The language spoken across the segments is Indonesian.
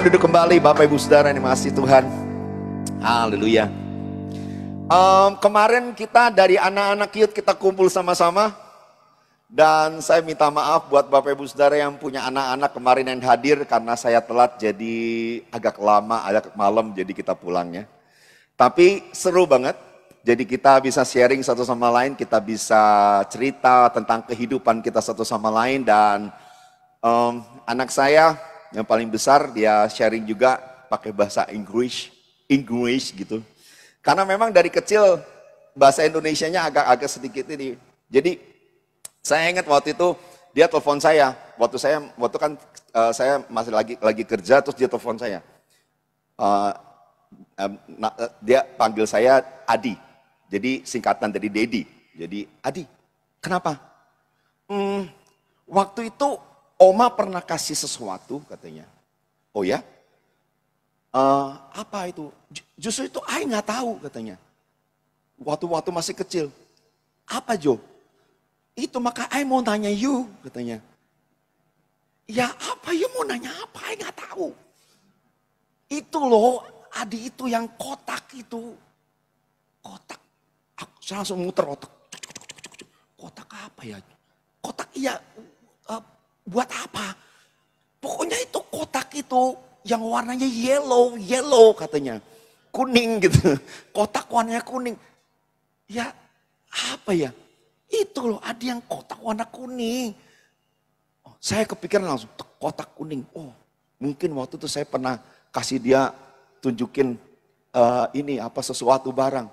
duduk kembali Bapak Ibu Saudara yang masih Tuhan. Haleluya. Kemarin kita dari anak-anak youth kita kumpul sama-sama. Dan saya minta maaf buat Bapak Ibu Saudara yang punya anak-anak kemarin yang hadir. Karena saya telat jadi agak lama, agak malam jadi kita pulangnya. Tapi seru banget. Jadi kita bisa sharing satu sama lain. Kita bisa cerita tentang kehidupan kita satu sama lain. Dan anak saya yang paling besar dia sharing juga pakai bahasa English gitu. Karena memang dari kecil bahasa Indonesianya agak-agak sedikit ini. Jadi saya ingat waktu itu dia telepon saya. Saya masih lagi kerja terus dia telepon saya. Dia panggil saya Adi. Jadi singkatan dari Dedi. Jadi Adi, kenapa? Waktu itu Oma pernah kasih sesuatu katanya. Oh ya? Apa itu? Justru itu I nggak tahu katanya. Waktu masih kecil. Apa Jo? Itu maka I mau tanya you katanya. Ya apa you mau nanya apa? I nggak tahu. Itu loh Adi itu yang kotak itu. Kotak. Saya langsung muter otak. Kotak apa ya? Kotak iya. Buat apa? Pokoknya itu kotak itu yang warnanya yellow katanya. Kuning gitu. Kotak warnanya kuning. Ya apa ya? Itu loh ada yang kotak warna kuning. Saya kepikiran langsung kotak kuning. Oh mungkin waktu itu saya pernah kasih dia tunjukin sesuatu barang.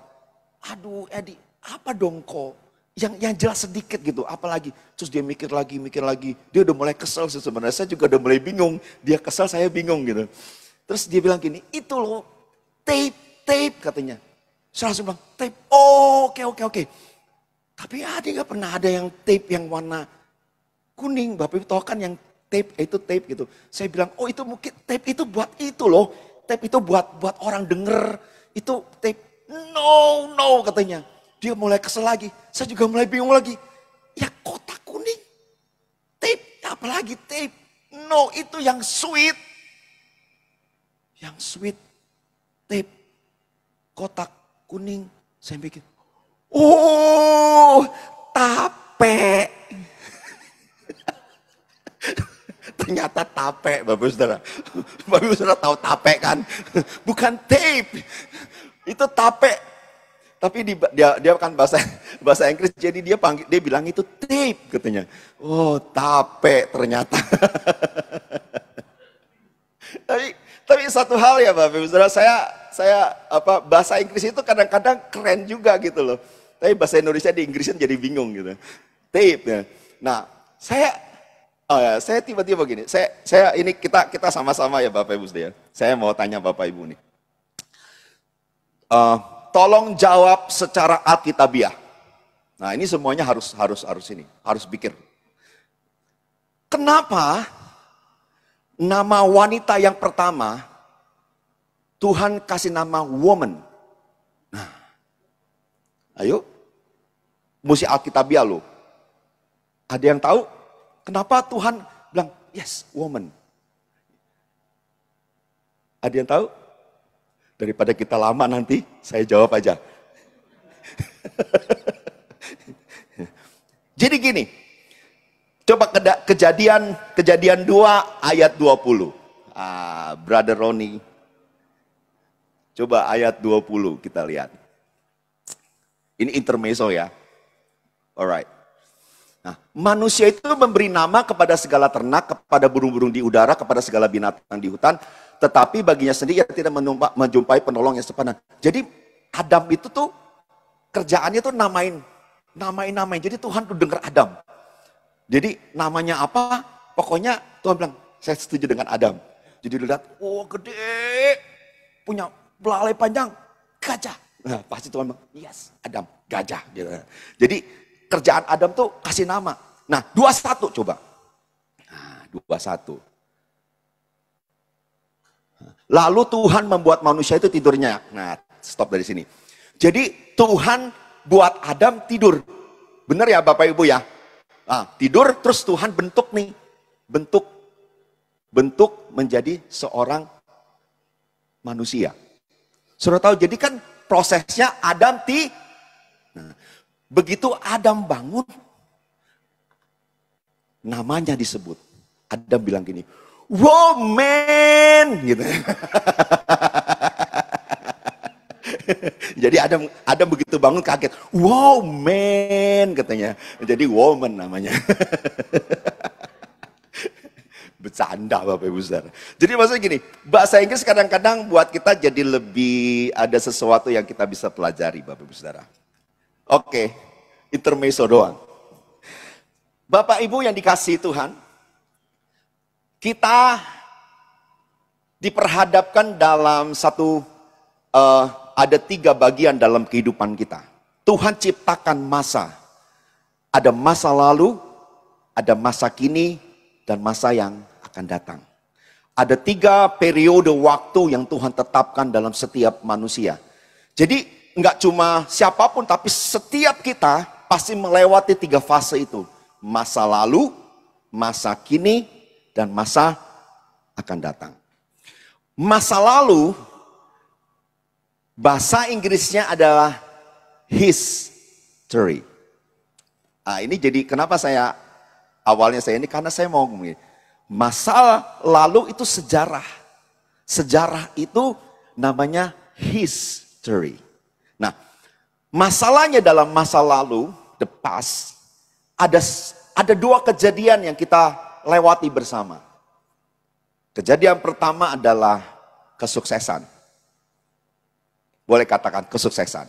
Aduh Edi apa dong kok? Yang jelas sedikit gitu, apalagi terus dia mikir lagi, dia udah mulai kesel sih sebenarnya, saya juga udah mulai bingung, dia kesel saya bingung gitu. Terus dia bilang gini, itu loh tape katanya. Saya langsung bilang tape, oh, oke. Tapi dia gak pernah ada yang tape yang warna kuning, Bapak Ibu tahu kan yang tape gitu. Saya bilang, oh itu mungkin tape itu buat itu loh, tape itu buat orang denger, itu tape, no katanya. Dia mulai kesel lagi, saya juga mulai bingung lagi. Ya kotak kuning, tape, apalagi tape. No, itu yang sweet. Yang sweet, tape, kotak kuning. Saya pikir, oh, tape. Ternyata tape, Bapak Saudara. Bapak Saudara tahu tape kan? Bukan tape, itu tape. Tapi dia kan bahasa Inggris, jadi dia bilang itu tape katanya. Oh tape ternyata. tapi satu hal ya Bapak Ibu Saudara, saya bahasa Inggris itu kadang-kadang keren juga gitu loh. Tapi bahasa Indonesia di Inggrisnya jadi bingung gitu. Tape ya. Nah saya tiba-tiba gini, saya ini kita sama-sama ya Bapak Ibu Saudara. Saya mau tanya Bapak Ibu nih. Tolong jawab secara alkitabiah. Nah ini semuanya harus pikir. Kenapa nama wanita yang pertama Tuhan kasih nama woman? Nah, ayo, mesti alkitabiah loh. Ada yang tahu kenapa Tuhan bilang yes woman? Ada yang tahu? Daripada kita lama nanti, saya jawab aja. Jadi gini, coba kejadian 2 ayat 20. Brother Ronnie, coba ayat 20 kita lihat. Ini intermezzo ya. Alright. Nah, manusia itu memberi nama kepada segala ternak, kepada burung-burung di udara, kepada segala binatang di hutan. Tetapi baginya sendiri ia tidak menjumpai penolong yang sepadan. Jadi Adam itu tuh kerjaannya tuh namain. Jadi Tuhan tuh dengar Adam. Jadi namanya apa? Pokoknya Tuhan bilang, saya setuju dengan Adam. Jadi lihat, oh gede, punya belalai panjang, gajah. Nah, pasti Tuhan bilang, yes Adam, gajah. Gitu. Jadi kerjaan Adam tuh kasih nama. Nah 21 coba. Nah 21. Lalu Tuhan membuat manusia itu tidurnya. Nah, stop dari sini. Jadi Tuhan buat Adam tidur. Benar ya Bapak Ibu ya? Nah, tidur terus Tuhan bentuk nih. Bentuk menjadi seorang manusia. Sudah tahu, jadi kan prosesnya Adam nah, begitu Adam bangun, namanya disebut. Adam bilang gini, wow man, gitu. Jadi Adam begitu bangun kaget, wow man katanya. Jadi woman namanya. Bercanda Bapak Ibu Saudara. Jadi maksudnya gini, bahasa Inggris kadang-kadang buat kita jadi lebih ada sesuatu yang kita bisa pelajari Bapak Ibu Saudara. Oke, intermezzo doang. Bapak Ibu yang dikasihi Tuhan, kita diperhadapkan dalam ada 3 bagian dalam kehidupan kita. Tuhan ciptakan masa. Ada masa lalu, ada masa kini, dan masa yang akan datang. Ada 3 periode waktu yang Tuhan tetapkan dalam setiap manusia. Jadi nggak cuma siapapun, tapi setiap kita pasti melewati 3 fase itu. Masa lalu, masa kini, dan masa akan datang. Masa lalu, bahasa Inggrisnya adalah history. Nah, ini jadi kenapa awalnya saya ini, karena saya mau ngomongin. Masa lalu itu sejarah. Sejarah itu namanya history. Nah, masalahnya dalam masa lalu, the past, ada 2 kejadian yang kita lewati bersama. Kejadian pertama adalah kesuksesan. Boleh katakan kesuksesan.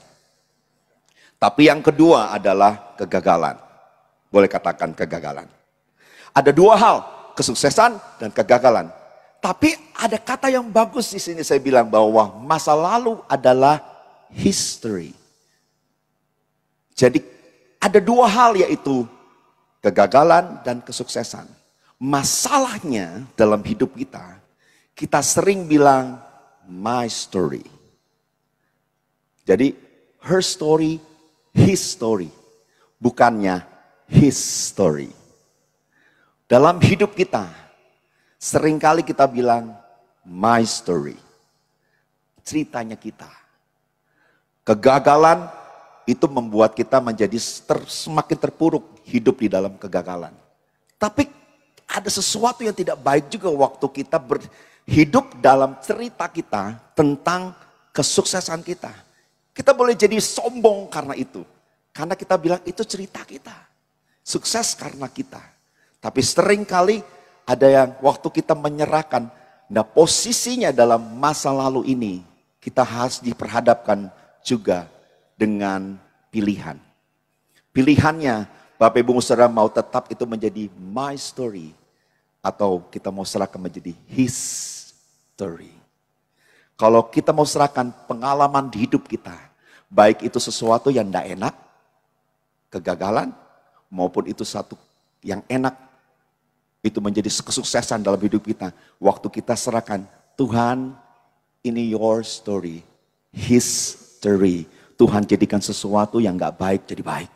Tapi yang kedua adalah kegagalan. Boleh katakan kegagalan. Ada 2 hal, kesuksesan dan kegagalan. Tapi ada kata yang bagus di sini, saya bilang bahwa masa lalu adalah history. Jadi ada 2 hal, yaitu kegagalan dan kesuksesan. Masalahnya dalam hidup kita sering bilang my story. Jadi her story, his story. Bukannya his story. Dalam hidup kita, seringkali kita bilang my story. Ceritanya kita. Kegagalan itu membuat kita menjadi semakin terpuruk hidup di dalam kegagalan. Tapi ada sesuatu yang tidak baik juga waktu kita hidup dalam cerita kita tentang kesuksesan kita. Kita boleh jadi sombong karena itu. Karena kita bilang itu cerita kita. Sukses karena kita. Tapi seringkali ada yang waktu kita menyerahkan, nah posisinya dalam masa lalu ini, kita harus diperhadapkan juga dengan pilihan. Pilihannya, Bapak Ibu Saudara mau tetap itu menjadi my story, atau kita mau serahkan menjadi his story. Kalau kita mau serahkan pengalaman di hidup kita, baik itu sesuatu yang tidak enak, kegagalan, maupun itu satu yang enak, itu menjadi kesuksesan dalam hidup kita. Waktu kita serahkan, Tuhan ini your story, his story. Tuhan jadikan sesuatu yang gak baik jadi baik.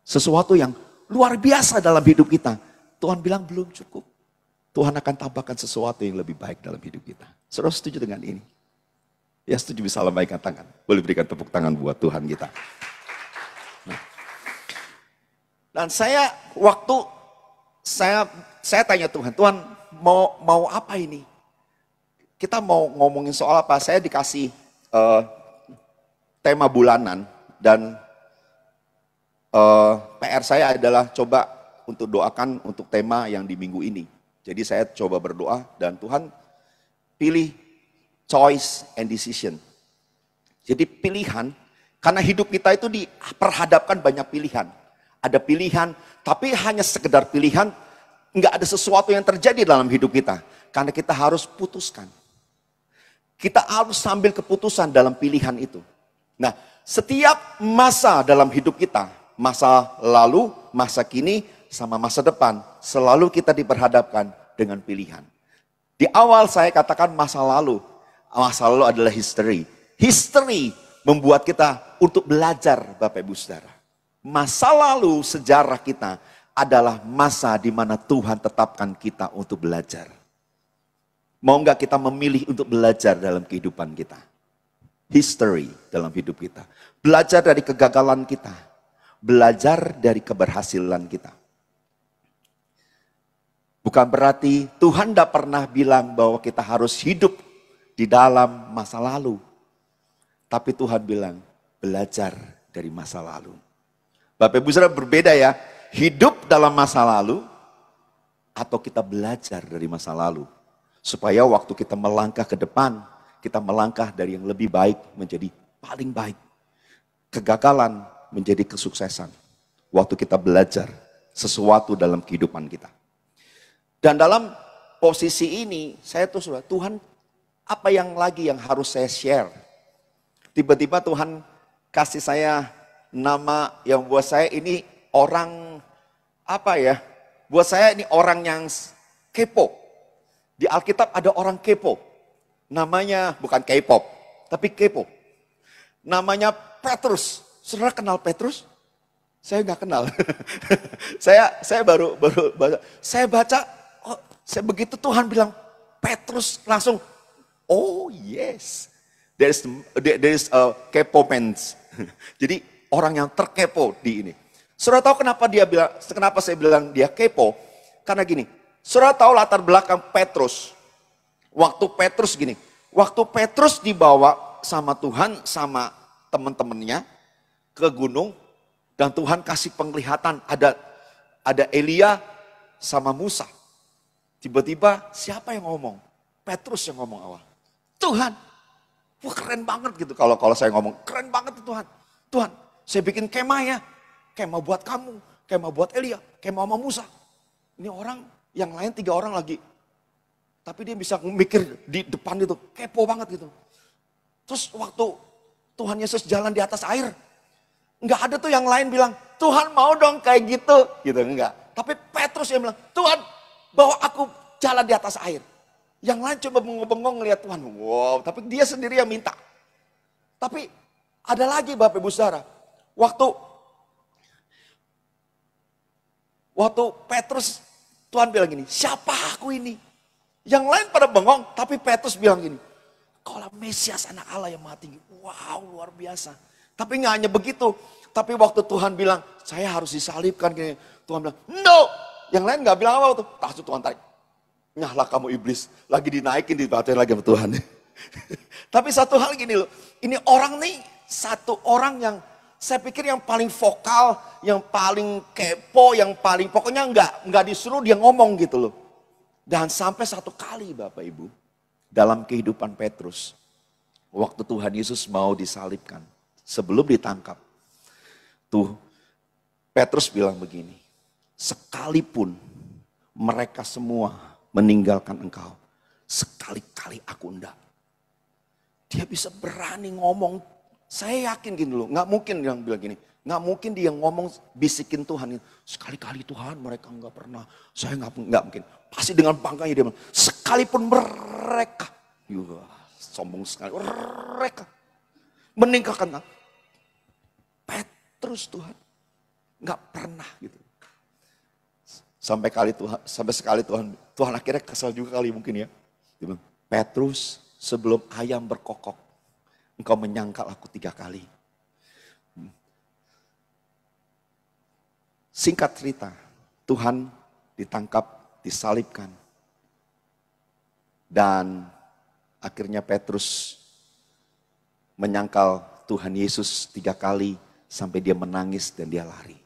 Sesuatu yang luar biasa dalam hidup kita. Tuhan bilang belum cukup. Tuhan akan tambahkan sesuatu yang lebih baik dalam hidup kita. Saudara setuju dengan ini? Ya setuju, bisa lambaikan tangan. Boleh berikan tepuk tangan buat Tuhan kita. Nah. Dan saya tanya Tuhan, Tuhan mau apa ini? Kita mau ngomongin soal apa? Saya dikasih tema bulanan dan PR saya adalah coba untuk doakan untuk tema yang di minggu ini. Jadi saya coba berdoa dan Tuhan pilih choice and decision. Jadi pilihan, karena hidup kita itu diperhadapkan banyak pilihan. Ada pilihan, tapi hanya sekedar pilihan, nggak ada sesuatu yang terjadi dalam hidup kita. Karena kita harus putuskan. Kita harus sambil keputusan dalam pilihan itu. Nah, setiap masa dalam hidup kita, masa lalu, masa kini, sama masa depan, selalu kita diperhadapkan dengan pilihan. Di awal saya katakan masa lalu adalah history. History membuat kita untuk belajar, Bapak Ibu Saudara. Masa lalu sejarah kita adalah masa di mana Tuhan tetapkan kita untuk belajar. Mau nggak kita memilih untuk belajar dalam kehidupan kita? History dalam hidup kita. Belajar dari kegagalan kita. Belajar dari keberhasilan kita. Bukan berarti Tuhan tidak pernah bilang bahwa kita harus hidup di dalam masa lalu. Tapi Tuhan bilang, belajar dari masa lalu. Bapak Ibu Saudara berbeda ya. Hidup dalam masa lalu atau kita belajar dari masa lalu. Supaya waktu kita melangkah ke depan, kita melangkah dari yang lebih baik menjadi paling baik. Kegagalan menjadi kesuksesan. Waktu kita belajar sesuatu dalam kehidupan kita. Dan dalam posisi ini, saya tuh sudah, Tuhan apa yang lagi yang harus saya share? Tiba-tiba Tuhan kasih saya nama yang buat saya ini orang, apa ya? Buat saya ini orang yang kepo. Di Alkitab ada orang kepo. Namanya bukan K-pop, tapi kepo. Namanya Petrus. Saudara kenal Petrus? Saya nggak kenal. saya baru saya baca. Oh, saya begitu Tuhan bilang Petrus langsung, oh yes, there is a kepo fans. Jadi orang yang terkepo di ini. Saudara tahu kenapa saya bilang dia kepo? Karena gini, saudara tahu latar belakang Petrus. Waktu Petrus dibawa sama Tuhan sama teman-temannya ke gunung dan Tuhan kasih penglihatan ada Elia sama Musa. Tiba-tiba siapa yang ngomong? Petrus yang ngomong awal. Tuhan, wah keren banget gitu kalau saya ngomong. Keren banget Tuhan. Tuhan, saya bikin kemah ya. Kemah buat kamu, kemah buat Elia, kemah sama Musa. Ini orang, yang lain 3 orang lagi. Tapi dia bisa mikir di depan itu, kepo banget gitu. Terus waktu Tuhan Yesus jalan di atas air. Enggak ada tuh yang lain bilang, Tuhan mau dong kayak gitu. Gitu, enggak. Tapi Petrus yang bilang, Tuhan bawa aku jalan di atas air. Yang lain coba bengong-bengong ngeliat Tuhan. Wow, tapi dia sendiri yang minta. Tapi ada lagi Bapak Ibu Saudara. Waktu Petrus, Tuhan bilang gini, siapa aku ini? Yang lain pada bengong, tapi Petrus bilang gini, kaulah Mesias anak Allah yang maha tinggi. Wow, luar biasa. Tapi nggak hanya begitu. Tapi waktu Tuhan bilang, saya harus disalibkan. Gini. Tuhan bilang, no. Yang lain nggak bilang apa tuh. Langsung Tuhan tarik. Nyahlah kamu iblis. Lagi dinaikin, dibacain lagi sama Tuhan. Tapi satu hal gini loh. Ini orang nih, satu orang yang saya pikir yang paling vokal, yang paling kepo, yang paling pokoknya nggak disuruh dia ngomong gitu loh. Dan sampai satu kali Bapak Ibu, dalam kehidupan Petrus, waktu Tuhan Yesus mau disalibkan, sebelum ditangkap, tuh Petrus bilang begini, sekalipun mereka semua meninggalkan engkau, sekali-kali aku enggak. Dia bisa berani ngomong, saya yakin gini loh, nggak mungkin dia bilang gini, nggak mungkin dia ngomong bisikin Tuhan, sekali-kali Tuhan mereka nggak pernah, saya nggak mungkin. Pasti dengan bangkanya dia bilang, sekalipun mereka, sombong sekali, mereka meninggalkan Petrus Tuhan, nggak pernah gitu. Sampai sekali Tuhan akhirnya kesal juga kali mungkin ya. Dia bilang, Petrus sebelum ayam berkokok, engkau menyangkal aku 3 kali. Singkat cerita, Tuhan ditangkap, disalibkan. Dan akhirnya Petrus menyangkal Tuhan Yesus 3 kali sampai dia menangis dan dia lari.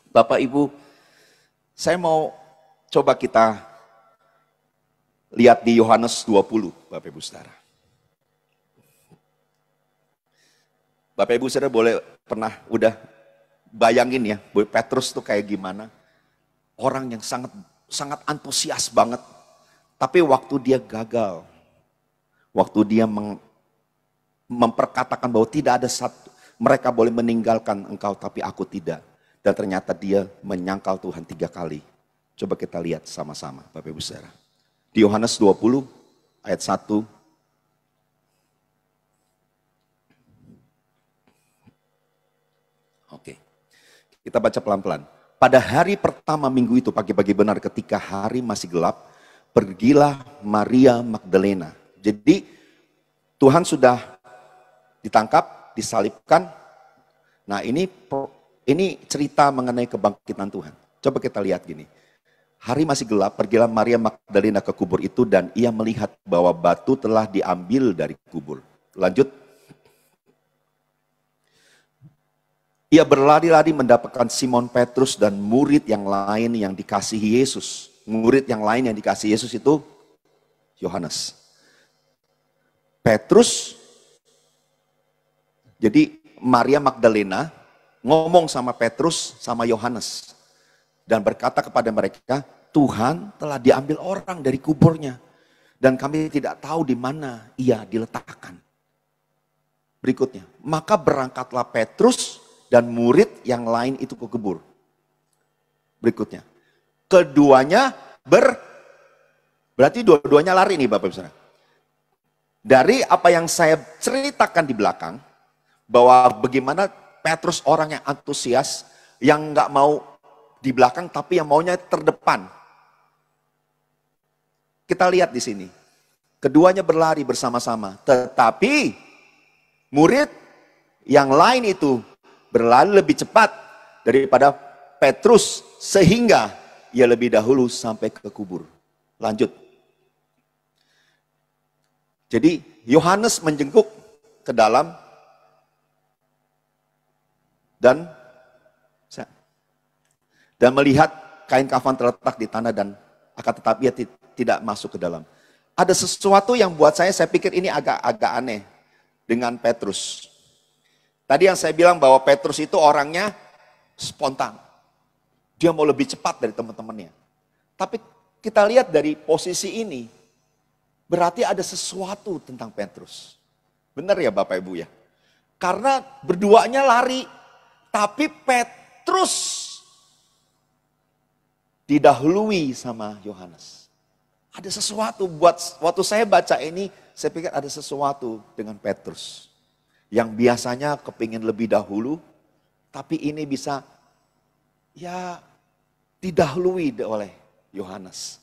Bapak Ibu, saya mau coba kita lihat di Yohanes 20, Bapak Ibu Saudara. Bapak Ibu Saudara boleh udah bayangin ya, Petrus tuh kayak gimana. Orang yang sangat antusias banget. Tapi waktu dia gagal, waktu dia memperkatakan bahwa tidak ada satu, mereka boleh meninggalkan engkau tapi aku tidak. Dan ternyata dia menyangkal Tuhan 3 kali. Coba kita lihat sama-sama Bapak Ibu Saudara. Di Yohanes 20 ayat 1. Oke. Kita baca pelan-pelan. Pada hari pertama minggu itu pagi-pagi benar ketika hari masih gelap, pergilah Maria Magdalena. Jadi Tuhan sudah ditangkap, disalibkan. Nah ini cerita mengenai kebangkitan Tuhan. Coba kita lihat gini. Hari masih gelap, pergilah Maria Magdalena ke kubur itu dan ia melihat bahwa batu telah diambil dari kubur. Lanjut. Ia berlari-lari mendapatkan Simon Petrus dan murid yang lain yang dikasihi Yesus. Murid yang lain yang dikasihi Yesus itu Yohanes. Petrus, jadi Maria Magdalena ngomong sama Petrus sama Yohanes. Dan berkata kepada mereka, Tuhan telah diambil orang dari kuburnya. Dan kami tidak tahu di mana ia diletakkan. Berikutnya, maka berangkatlah Petrus dan murid yang lain itu ke kubur. Berikutnya, keduanya berarti dua-duanya lari nih Bapak Ibu Saudara. Dari apa yang saya ceritakan di belakang, bahwa bagaimana Petrus orang yang antusias, yang nggak mau di belakang tapi yang maunya terdepan. Kita lihat di sini. Keduanya berlari bersama-sama. Tetapi murid yang lain itu berlari lebih cepat daripada Petrus sehingga ia lebih dahulu sampai ke kubur. Lanjut. Jadi Yohanes menjenguk ke dalam dan melihat kain kafan terletak di tanah dan akan tetapi ia tidak masuk ke dalam. Ada sesuatu yang buat saya pikir ini agak aneh dengan Petrus. Tadi yang saya bilang bahwa Petrus itu orangnya spontan. Dia mau lebih cepat dari teman-temannya. Tapi kita lihat dari posisi ini, berarti ada sesuatu tentang Petrus. Benar ya Bapak Ibu ya? Karena berduanya lari, tapi Petrus didahului sama Yohanes. Ada sesuatu waktu saya baca ini, saya pikir ada sesuatu dengan Petrus. Yang biasanya kepingin lebih dahulu, tapi ini bisa ya didahului oleh Yohanes.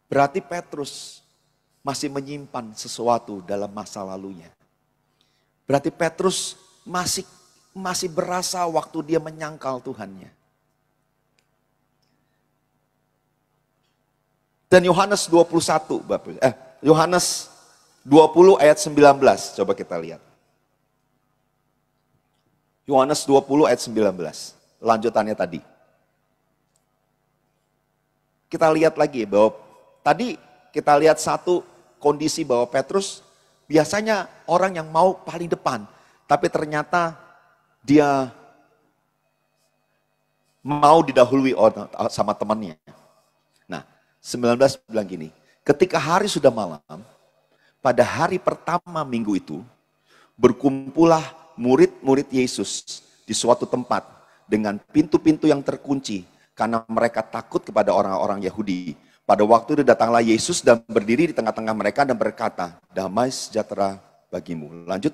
Berarti Petrus masih menyimpan sesuatu dalam masa lalunya. Berarti Petrus masih berasa waktu dia menyangkal Tuhannya. Dan Yohanes 21, Yohanes 20 ayat 19, coba kita lihat. Yohanes 20 ayat 19, lanjutannya tadi. Kita lihat lagi bahwa tadi kita lihat satu kondisi bahwa Petrus biasanya orang yang mau paling depan. Tapi ternyata dia mau didahului sama temannya. Nah, 19 bilang gini, ketika hari sudah malam, pada hari pertama minggu itu, berkumpullah murid-murid Yesus di suatu tempat dengan pintu-pintu yang terkunci karena mereka takut kepada orang-orang Yahudi. Pada waktu itu datanglah Yesus dan berdiri di tengah-tengah mereka dan berkata, damai sejahtera bagimu. Lanjut.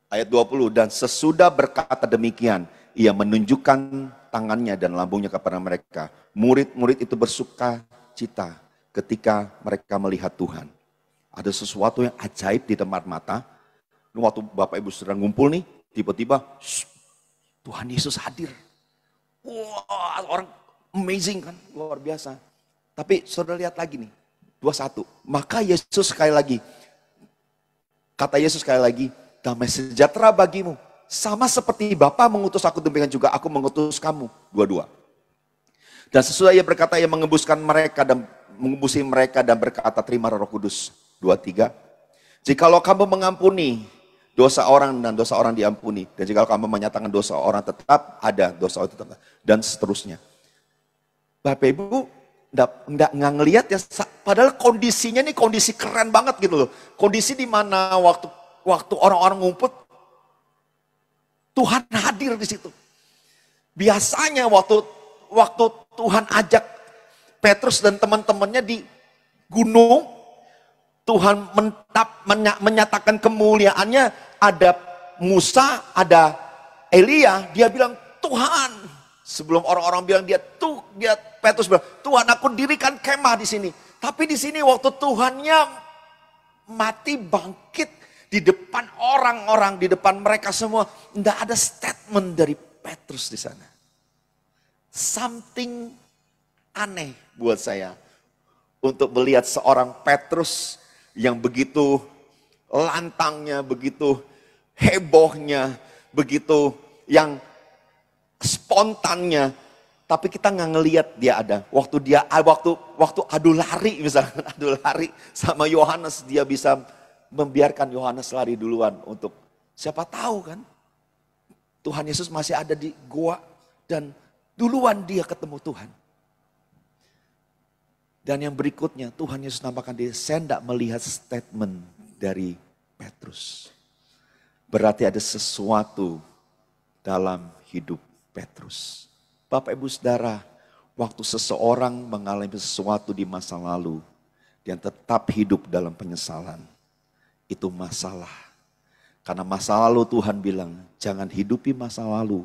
Ayat 20, dan sesudah berkata demikian, ia menunjukkan tangannya dan lambungnya kepada mereka. Murid-murid itu bersuka cita ketika mereka melihat Tuhan. Ada sesuatu yang ajaib di tempat mata. Waktu Bapak Ibu sedang ngumpul nih, tiba-tiba Tuhan Yesus hadir. Wah, orang amazing kan, luar biasa. Tapi saudara lihat lagi nih, 21. Maka Yesus sekali lagi, kata Yesus sekali lagi, damai sejahtera bagimu. Sama seperti Bapa mengutus aku, demikian juga aku mengutus kamu. 22. Dan sesudah ia berkata, ia mengembusi mereka dan berkata, terima Roh Kudus. 23. Jikalau kamu mengampuni dosa orang dan dosa orang diampuni. Dan jikalau kamu menyatakan dosa orang tetap ada, dosa orang tetap ada. Dan seterusnya. Bapak Ibu nggak ngelihat ya, padahal kondisinya nih kondisi keren banget gitu loh. Kondisi di mana waktu orang-orang ngumpul, Tuhan hadir di situ. Biasanya waktu Tuhan ajak Petrus dan teman-temannya di gunung, Tuhan menyatakan kemuliaannya, ada Musa, ada Elia, dia bilang, Tuhan, Sebelum orang-orang bilang Petrus bilang, Tuhan aku dirikan kemah di sini. Tapi di sini waktu Tuhannya mati bangkit di depan orang-orang, di depan mereka semua, tidak ada statement dari Petrus di sana. Something aneh buat saya untuk melihat seorang Petrus yang begitu lantangnya, begitu hebohnya, begitu yang spontannya, tapi kita nggak ngelihat dia ada. Waktu adu lari misalnya, adu lari sama Yohanes, dia bisa membiarkan Yohanes lari duluan untuk siapa tahu kan Tuhan Yesus masih ada di goa dan duluan dia ketemu Tuhan. Dan yang berikutnya Tuhan Yesus nampakkan dia, saya tidak melihat statement dari Petrus. Berarti ada sesuatu dalam hidup Petrus. Bapak Ibu Saudara, waktu seseorang mengalami sesuatu di masa lalu dan tetap hidup dalam penyesalan, itu masalah. Karena masa lalu Tuhan bilang, jangan hidupi masa lalu,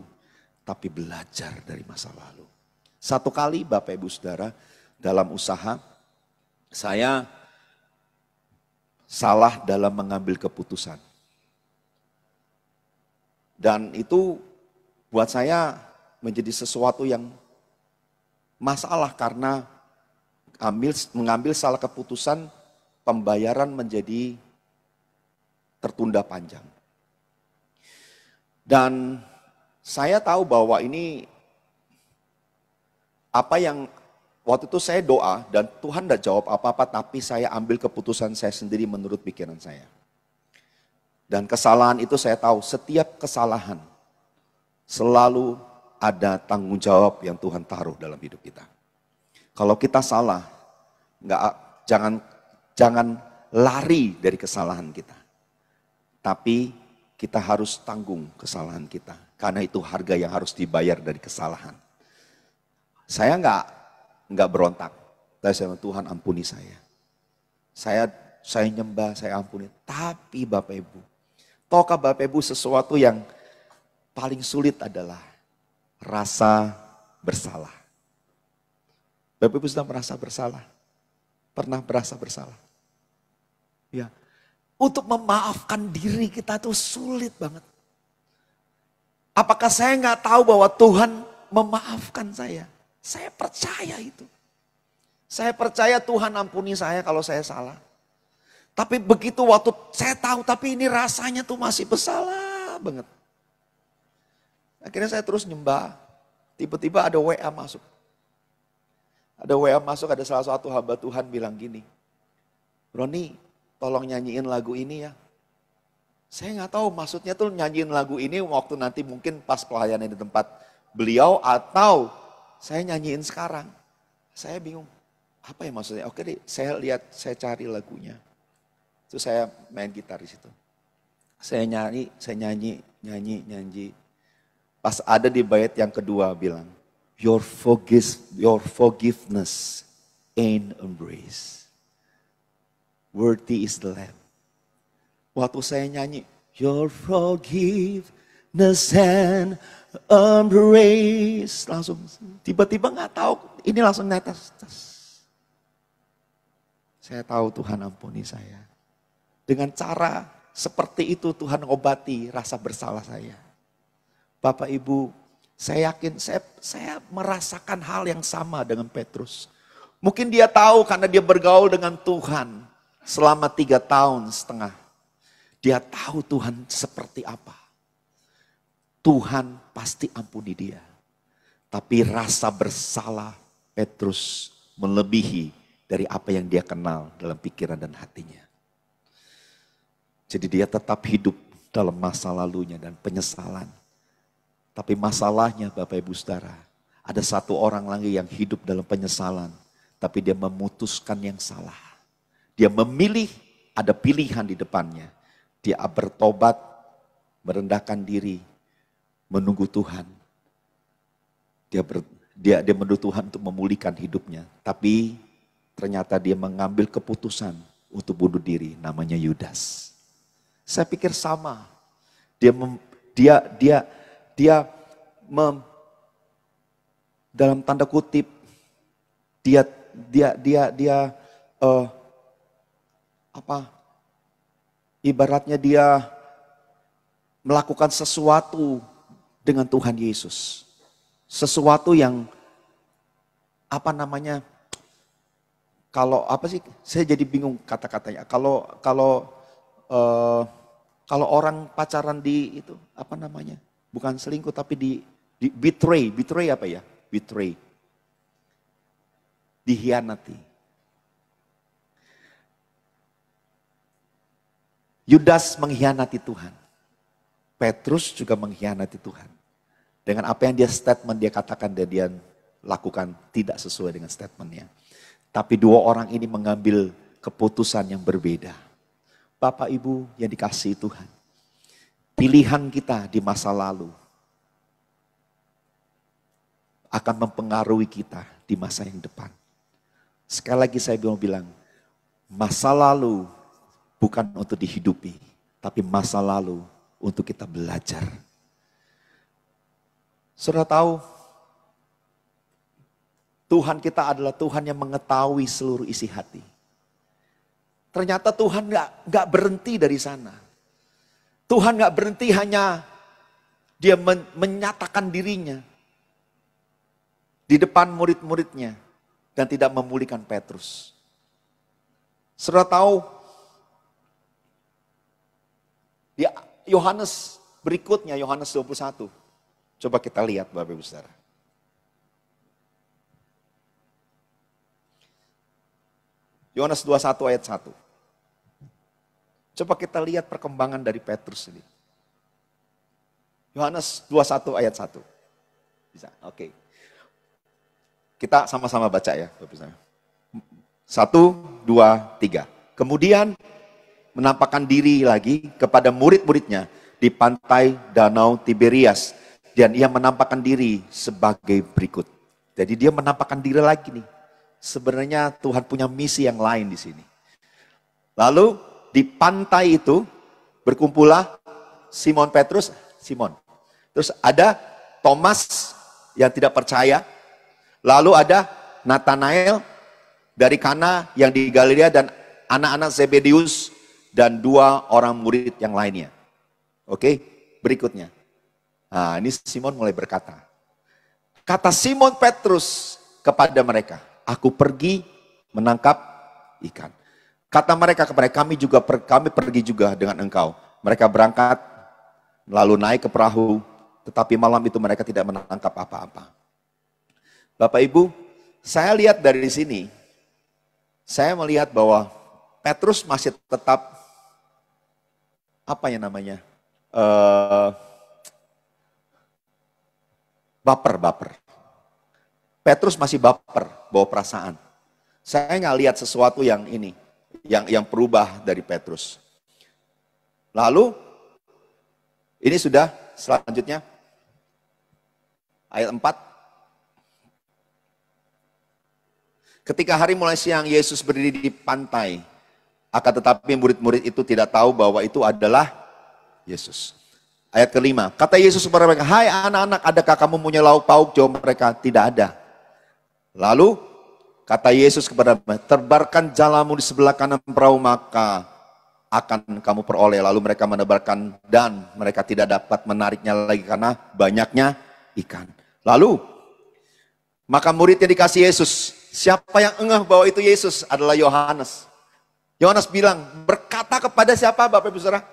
tapi belajar dari masa lalu. Satu kali Bapak Ibu Saudara, dalam usaha, saya salah dalam mengambil keputusan. Dan itu buat saya menjadi sesuatu yang masalah karena mengambil salah keputusan, pembayaran menjadi tertunda panjang. Dan saya tahu bahwa ini apa yang waktu itu saya doa dan Tuhan tidak jawab apa-apa, tapi saya ambil keputusan saya sendiri menurut pikiran saya. Dan kesalahan itu saya tahu, setiap kesalahan selalu ada tanggung jawab yang Tuhan taruh dalam hidup kita. Kalau kita salah, jangan lari dari kesalahan kita. Tapi kita harus tanggung kesalahan kita. Karena itu harga yang harus dibayar dari kesalahan. Saya nggak berontak. Saya bilang, Tuhan ampuni saya. Saya nyembah, saya ampuni. Tapi Bapak Ibu, tahukah Bapak Ibu sesuatu yang paling sulit adalah rasa bersalah. Bapak Ibu sudah merasa bersalah? Pernah merasa bersalah? Ya. Untuk memaafkan diri kita tuh sulit banget. Apakah saya nggak tahu bahwa Tuhan memaafkan saya? Saya percaya itu. Saya percaya Tuhan ampuni saya kalau saya salah. Tapi begitu waktu saya tahu, tapi ini rasanya tuh masih bersalah banget. Akhirnya saya terus nyembah. Tiba-tiba ada WA masuk. Ada WA masuk, ada salah satu hamba Tuhan bilang gini, Roni, tolong nyanyiin lagu ini ya. Saya nggak tahu maksudnya tuh nyanyiin lagu ini waktu nanti mungkin pas pelayanan di tempat beliau atau saya nyanyiin sekarang. Saya bingung, apa ya maksudnya? Oke deh, saya cari lagunya. Itu saya main gitar di situ. Saya nyanyi. Pas ada di bait yang kedua bilang, Your forgiveness and embrace. Worthy is the Lamb. Waktu saya nyanyi, Your forgiveness and embrace. Langsung tiba-tiba gak tahu, ini langsung netes. Saya tahu Tuhan ampuni saya. Dengan cara seperti itu Tuhan obati rasa bersalah saya. Bapak Ibu, saya yakin saya merasakan hal yang sama dengan Petrus. Mungkin dia tahu karena dia bergaul dengan Tuhan selama 3,5 tahun. Dia tahu Tuhan seperti apa. Tuhan pasti ampuni dia. Tapi rasa bersalah Petrus melebihi dari apa yang dia kenal dalam pikiran dan hatinya. Jadi dia tetap hidup dalam masa lalunya dan penyesalan. Tapi masalahnya Bapak Ibu Saudara, ada satu orang lagi yang hidup dalam penyesalan, tapi dia memutuskan yang salah. Dia memilih, ada pilihan di depannya. Dia bertobat, merendahkan diri, menunggu Tuhan. Dia menunggu Tuhan untuk memulihkan hidupnya. Tapi ternyata dia mengambil keputusan untuk bunuh diri, namanya Yudas. Saya pikir sama. Dia dalam tanda kutip, dia eh, apa? Ibaratnya dia melakukan sesuatu dengan Tuhan Yesus. Sesuatu yang apa namanya? Kalau apa sih? Saya jadi bingung kata-katanya. Kalau orang pacaran di itu apa namanya? Bukan selingkuh tapi di betray. Betray apa ya? Betray. Dihianati. Yudas mengkhianati Tuhan. Petrus juga mengkhianati Tuhan. Dengan apa yang dia katakan dan dia lakukan tidak sesuai dengan statementnya. Tapi dua orang ini mengambil keputusan yang berbeda. Bapak Ibu yang dikasihi Tuhan. Pilihan kita di masa lalu akan mempengaruhi kita di masa yang depan. Sekali lagi saya mau bilang, masa lalu bukan untuk dihidupi, tapi masa lalu untuk kita belajar. Saudara tahu, Tuhan kita adalah Tuhan yang mengetahui seluruh isi hati. Ternyata Tuhan gak berhenti dari sana. Tuhan gak berhenti hanya dia menyatakan dirinya di depan murid-muridnya dan tidak memulihkan Petrus. Saudara tahu, di Yohanes berikutnya, Yohanes 21. Coba kita lihat Bapak Ibu Saudara. Yohanes 21 ayat 1. Coba kita lihat perkembangan dari Petrus ini. Yohanes 21 ayat 1. Bisa, oke. Kita sama-sama baca ya, Bapak Ibu. 1, 2, 3. Kemudian menampakkan diri lagi kepada murid-muridnya di pantai Danau Tiberias. Dan ia menampakkan diri sebagai berikut. Jadi dia menampakkan diri lagi nih. Sebenarnya Tuhan punya misi yang lain di sini. Lalu di pantai itu berkumpullah Simon Petrus, Terus ada Thomas yang tidak percaya. Lalu ada Nathanael dari Kana yang di Galilea dan anak-anak Zebedeus dan dua orang murid yang lainnya. Oke, berikutnya. Nah, ini Simon mulai berkata. Kata Simon Petrus kepada mereka, aku pergi menangkap ikan. Kata mereka kepada kami pergi juga dengan engkau. Mereka berangkat lalu naik ke perahu, tetapi malam itu mereka tidak menangkap apa-apa. Bapak Ibu, saya lihat dari sini, saya melihat bahwa Petrus masih tetap baper. Petrus masih baper, bawa perasaan. Saya nggak lihat sesuatu yang ini, yang berubah dari Petrus. Lalu, ini sudah selanjutnya, ayat 4. Ketika hari mulai siang, Yesus berdiri di pantai. Akan tetapi murid-murid itu tidak tahu bahwa itu adalah Yesus. Ayat ke-5, kata Yesus kepada mereka, hai anak-anak, adakah kamu punya lauk pauk? Jawab mereka, tidak ada. Lalu kata Yesus kepada mereka, terbarkan jalamu di sebelah kanan perahu, maka akan kamu peroleh. Lalu mereka menebarkan dan mereka tidak dapat menariknya lagi karena banyaknya ikan. Lalu maka muridnya dikasih Yesus. Siapa yang engah bahwa itu Yesus adalah Yohanes. Yohanes bilang, berkata kepada siapa Bapak Ibu Saudara?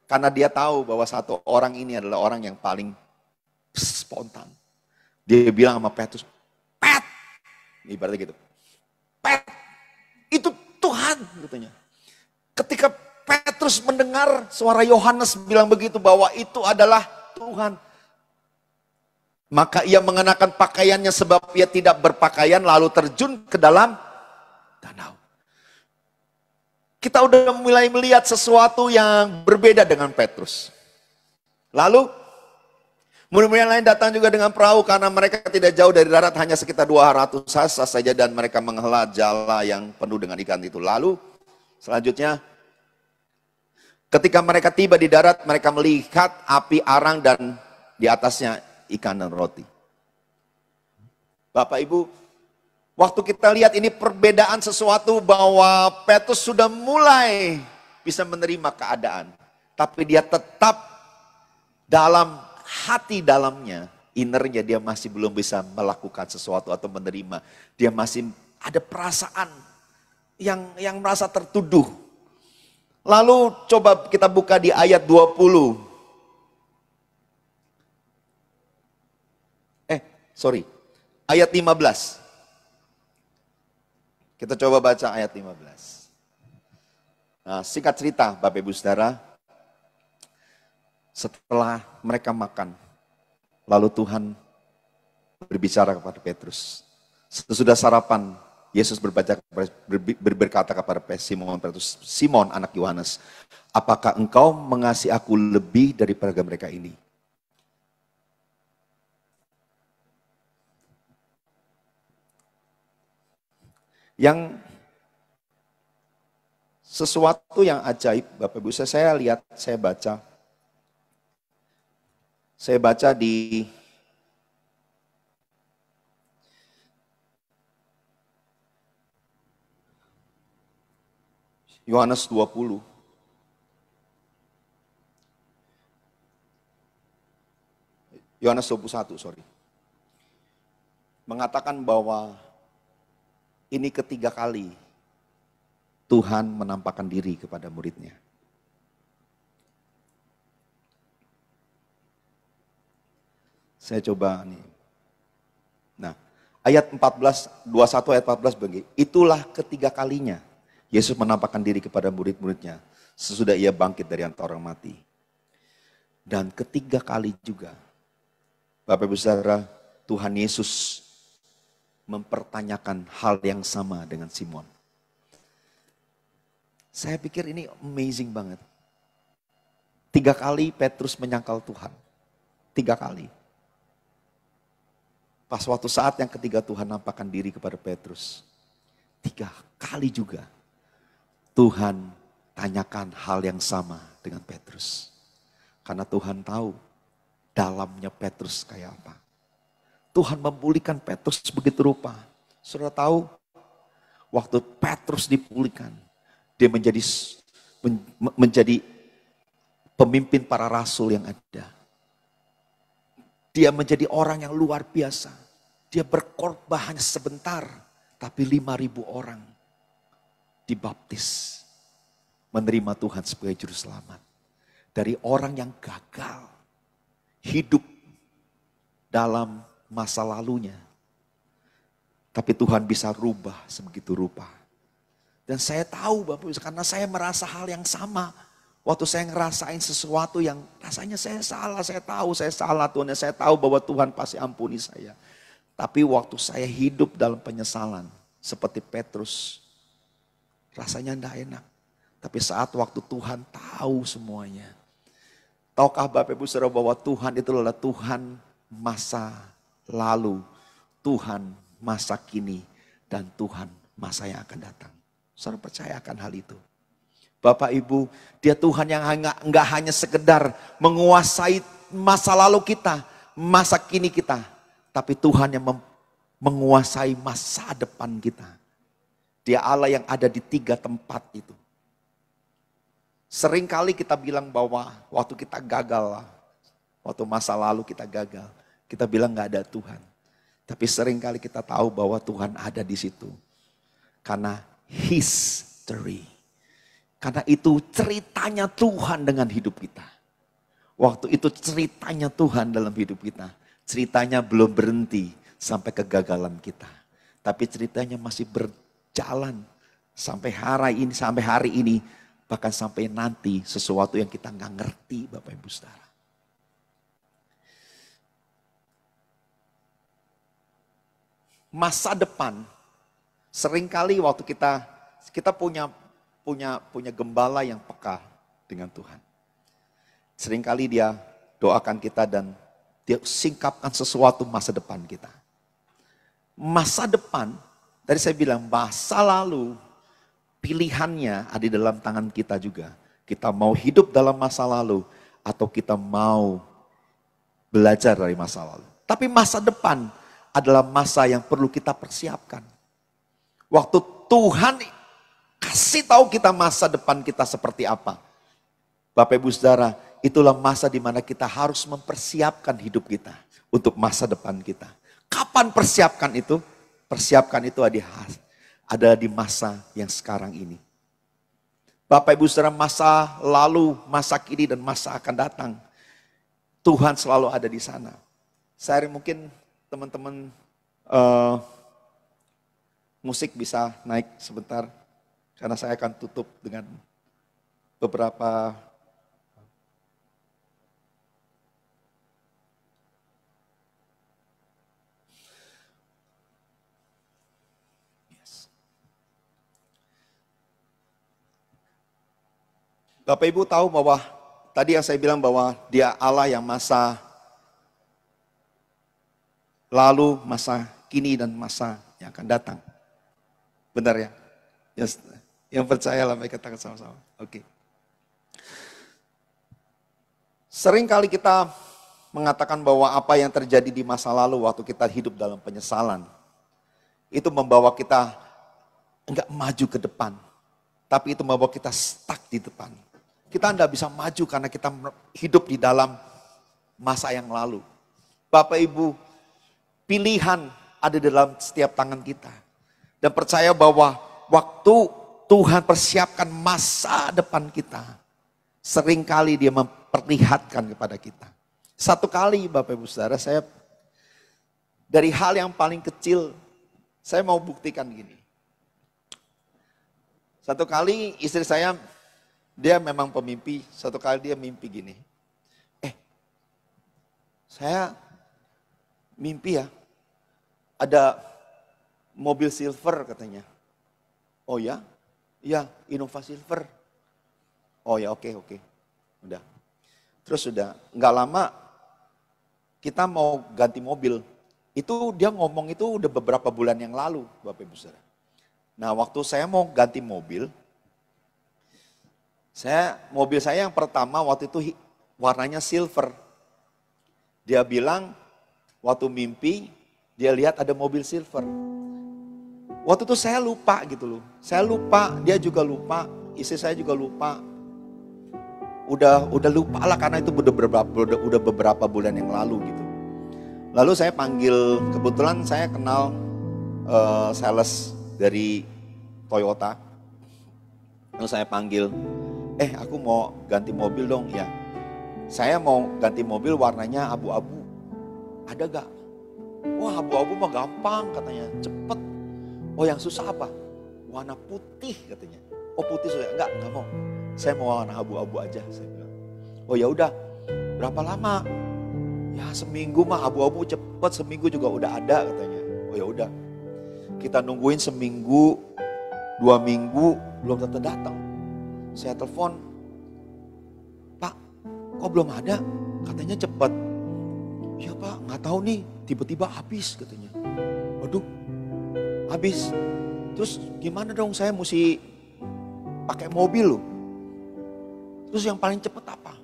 Karena dia tahu bahwa satu orang ini adalah orang yang paling spontan. Dia bilang sama Petrus, Pet! Ibaratnya gitu. Pet! Itu Tuhan, katanya. Ketika Petrus mendengar suara Yohanes bilang begitu bahwa itu adalah Tuhan. Maka ia mengenakan pakaiannya sebab ia tidak berpakaian lalu terjun ke dalam danau. Kita udah mulai melihat sesuatu yang berbeda dengan Petrus. Lalu murid-murid lain datang juga dengan perahu karena mereka tidak jauh dari darat, hanya sekitar 200 sasa saja, dan mereka menghela jala yang penuh dengan ikan itu. Lalu selanjutnya ketika mereka tiba di darat, mereka melihat api arang dan di atasnya ikan dan roti. Bapak Ibu, waktu kita lihat ini perbedaan sesuatu bahwa Petrus sudah mulai bisa menerima keadaan. Tapi dia tetap dalam hati dalamnya, innernya dia masih belum bisa melakukan sesuatu atau menerima. Dia masih ada perasaan yang merasa tertuduh. Lalu coba kita buka di ayat 20. Ayat 15. Kita coba baca ayat 15. Nah, singkat cerita Bapak Ibu Saudara, setelah mereka makan, lalu Tuhan berbicara kepada Petrus. Sesudah sarapan, Yesus berkata kepada Simon Petrus, Simon anak Yohanes, apakah engkau mengasihi aku lebih daripada mereka ini? Yang sesuatu yang ajaib, Bapak Ibu, saya lihat, saya baca di Yohanes 20. Yohanes 21, mengatakan bahwa ini ketiga kali Tuhan menampakkan diri kepada muridnya. Saya coba nih. Nah, ayat 14, 21 ayat 14 begini. Itulah ketiga kalinya Yesus menampakkan diri kepada murid-muridnya sesudah ia bangkit dari antara orang mati. Dan ketiga kali juga, Bapak Ibu Saudara, Tuhan Yesus mempertanyakan hal yang sama dengan Simon. Saya pikir ini amazing banget. 3 kali Petrus menyangkal Tuhan. 3 kali. Pas waktu saat yang ketiga Tuhan nampakkan diri kepada Petrus. 3 kali juga Tuhan tanyakan hal yang sama dengan Petrus. Karena Tuhan tahu dalamnya Petrus kayak apa. Tuhan memulihkan Petrus begitu rupa. Saudara tahu, waktu Petrus dipulihkan, dia menjadi pemimpin para rasul yang ada. Dia menjadi orang yang luar biasa. Dia berkorban hanya sebentar, tapi 5.000 orang dibaptis. Menerima Tuhan sebagai juru selamat. Dari orang yang gagal, hidup dalam masa lalunya. Tapi Tuhan bisa rubah sebegitu rupa. Dan saya tahu Bapak Ibu, karena saya merasa hal yang sama. Waktu saya ngerasain sesuatu yang rasanya saya salah, saya tahu saya salah Tuhan. Saya tahu bahwa Tuhan pasti ampuni saya. Tapi waktu saya hidup dalam penyesalan, seperti Petrus, rasanya tidak enak. Tapi saat waktu Tuhan tahu semuanya. Tahukah Bapak Ibu Saudara bahwa Tuhan itu adalah Tuhan masa lalu, Tuhan masa kini, dan Tuhan masa yang akan datang. Saudara percaya akan hal itu? Bapak Ibu, dia Tuhan yang enggak hanya sekedar menguasai masa lalu kita, masa kini kita. Tapi Tuhan yang menguasai masa depan kita. Dia Allah yang ada di 3 tempat itu. Seringkali kita bilang bahwa waktu kita gagal, waktu masa lalu kita gagal, kita bilang gak ada Tuhan. Tapi seringkali kita tahu bahwa Tuhan ada di situ. Karena history. Karena itu ceritanya Tuhan dengan hidup kita. Waktu itu ceritanya Tuhan dalam hidup kita. Ceritanya belum berhenti sampai kegagalan kita. Tapi ceritanya masih berjalan sampai hari ini. Bahkan sampai nanti sesuatu yang kita gak ngerti Bapak Ibu Saudara. Masa depan, seringkali waktu kita punya gembala yang peka dengan Tuhan. Seringkali dia doakan kita dan dia singkapkan sesuatu masa depan kita. Masa depan, tadi saya bilang masa lalu, pilihannya ada di dalam tangan kita juga. Kita mau hidup dalam masa lalu atau kita mau belajar dari masa lalu. Tapi masa depan adalah masa yang perlu kita persiapkan. Waktu Tuhan kasih tahu kita masa depan kita seperti apa. Bapak Ibu Saudara, itulah masa di mana kita harus mempersiapkan hidup kita untuk masa depan kita. Kapan persiapkan itu? Persiapkan itu ada di masa yang sekarang ini. Bapak Ibu Saudara, masa lalu, masa kini, dan masa akan datang. Tuhan selalu ada di sana. Saya mungkin teman-teman musik bisa naik sebentar. Karena saya akan tutup dengan beberapa Bapak Ibu tahu bahwa tadi yang saya bilang bahwa Dia Allah yang masa lalu, masa kini, dan masa yang akan datang. Benar ya? Yes. Yang percaya lah, mereka katakan sama-sama. Oke. Sering kali kita mengatakan bahwa apa yang terjadi di masa lalu waktu kita hidup dalam penyesalan, itu membawa kita enggak maju ke depan. Tapi itu membawa kita stuck di depan. Kita enggak bisa maju karena kita hidup di dalam masa yang lalu. Bapak Ibu, pilihan ada dalam setiap tangan kita. Dan percaya bahwa waktu Tuhan persiapkan masa depan kita, seringkali Dia memperlihatkan kepada kita. Satu kali Bapak Ibu Saudara, saya dari hal yang paling kecil, saya mau buktikan gini. Satu kali istri saya, dia memang pemimpi, satu kali dia mimpi gini. Saya mimpi ya, ada mobil silver katanya. Oh ya? Iya, Innova Silver. Oh ya, oke. Udah. Terus udah, nggak lama kita mau ganti mobil. Itu dia ngomong itu udah beberapa bulan yang lalu, Bapak Ibu Saudara. Nah, waktu saya mau ganti mobil, mobil saya yang pertama waktu itu warnanya silver. Dia bilang waktu mimpi dia lihat ada mobil silver. Waktu itu saya lupa gitu loh. Saya lupa, dia juga lupa, istri saya juga lupa. Udah lupa lah karena itu udah beberapa bulan yang lalu gitu. Lalu saya panggil, kebetulan saya kenal sales dari Toyota. Lalu saya panggil, aku mau ganti mobil dong. Ya, saya mau ganti mobil warnanya abu-abu. Ada gak? Wah, abu-abu mah gampang katanya, cepet. Oh, yang susah apa? Warna putih katanya. Oh, putih sudah enggak mau. Saya mau warna abu-abu aja, saya bilang. Oh ya udah. Berapa lama? Ya seminggu mah abu-abu cepet, seminggu juga udah ada katanya. Oh ya udah. Kita nungguin seminggu, 2 minggu belum datang. Saya telepon, Pak, kok belum ada? Katanya cepet. Ya Pak, nggak tahu nih, tiba-tiba habis katanya. Waduh, habis. Terus gimana dong, saya mesti pakai mobil loh. Terus yang paling cepet apa?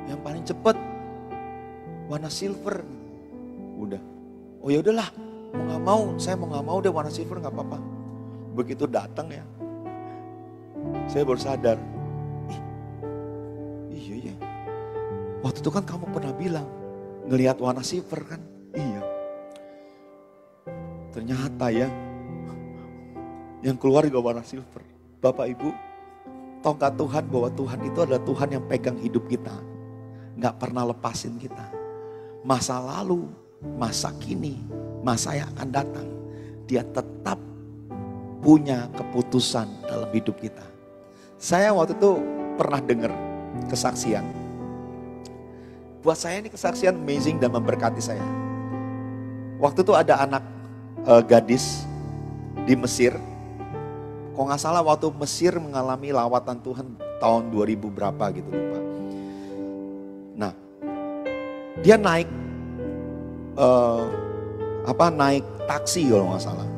Yang paling cepet warna silver. Udah. Oh ya udahlah, saya mau nggak mau deh warna silver, nggak apa-apa. Begitu datang ya, saya baru sadar. Iya. Waktu itu kan kamu pernah bilang ngelihat warna silver kan? Iya. Ternyata ya, yang keluar juga warna silver. Bapak Ibu, tahu gak Tuhan bahwa Tuhan itu adalah Tuhan yang pegang hidup kita. Gak pernah lepasin kita. Masa lalu, masa kini, masa yang akan datang. Dia tetap punya keputusan dalam hidup kita. Saya waktu itu pernah dengar kesaksian. Buat saya ini kesaksian amazing dan memberkati saya. Waktu itu ada anak gadis di Mesir. Kalau nggak salah waktu Mesir mengalami lawatan Tuhan tahun 2000 berapa gitu lupa. Nah, dia naik naik taksi kalau nggak salah.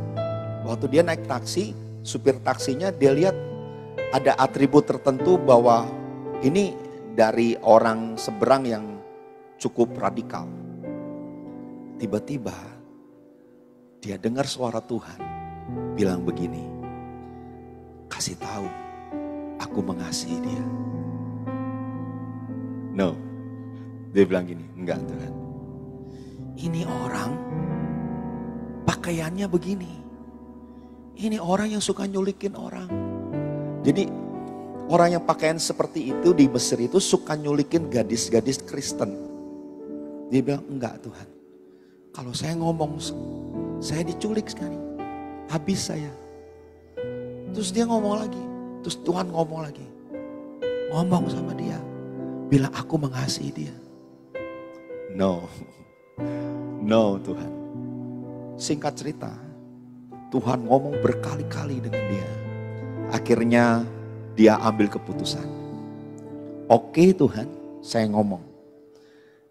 Waktu dia naik taksi, supir taksinya dia lihat ada atribut tertentu bahwa ini dari orang seberang yang cukup radikal. Tiba-tiba dia dengar suara Tuhan bilang begini, kasih tahu aku mengasihi dia. No, dia bilang gini, enggak Tuhan. Ini orang pakaiannya begini. Ini orang yang suka nyulikin orang. Jadi orang yang pakaian seperti itu di Mesir itu suka nyulikin gadis-gadis Kristen. Dia bilang, enggak Tuhan. Kalau saya ngomong, saya diculik sekali. Habis saya. Terus dia ngomong lagi. Terus Tuhan ngomong lagi. Ngomong sama dia. Bilang aku mengasihi dia. No. No Tuhan. Singkat cerita. Tuhan ngomong berkali-kali dengan dia. Akhirnya dia ambil keputusan. Oke Tuhan, saya ngomong.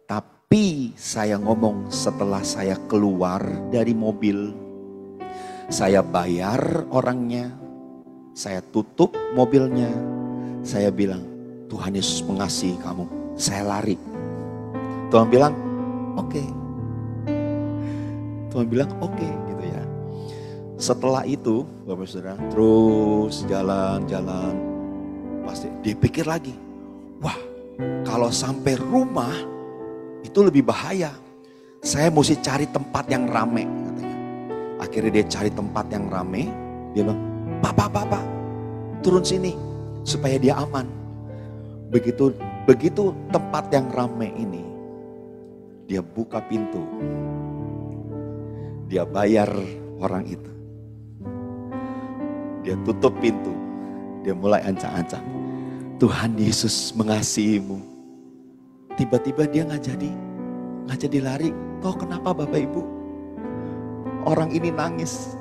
Tapi saya ngomong setelah saya keluar dari mobil. Saya bayar orangnya. Saya tutup mobilnya. Saya bilang, Tuhan Yesus mengasihi kamu. Saya lari. Tuhan bilang, oke. Tuhan bilang, oke gitu ya. Setelah itu, Bapak Saudara, terus jalan-jalan. Pasti dipikir lagi, wah kalau sampai rumah itu lebih bahaya. Saya mesti cari tempat yang rame katanya. Akhirnya dia cari tempat yang rame. Dia bilang, Pak, turun sini supaya dia aman. Begitu tempat yang rame ini, dia buka pintu. Dia bayar orang itu. Dia tutup pintu. Dia mulai ancang-ancang. Tuhan Yesus mengasihimu. Tiba-tiba dia nggak jadi lari. Tahu kenapa Bapak Ibu? Orang ini nangis.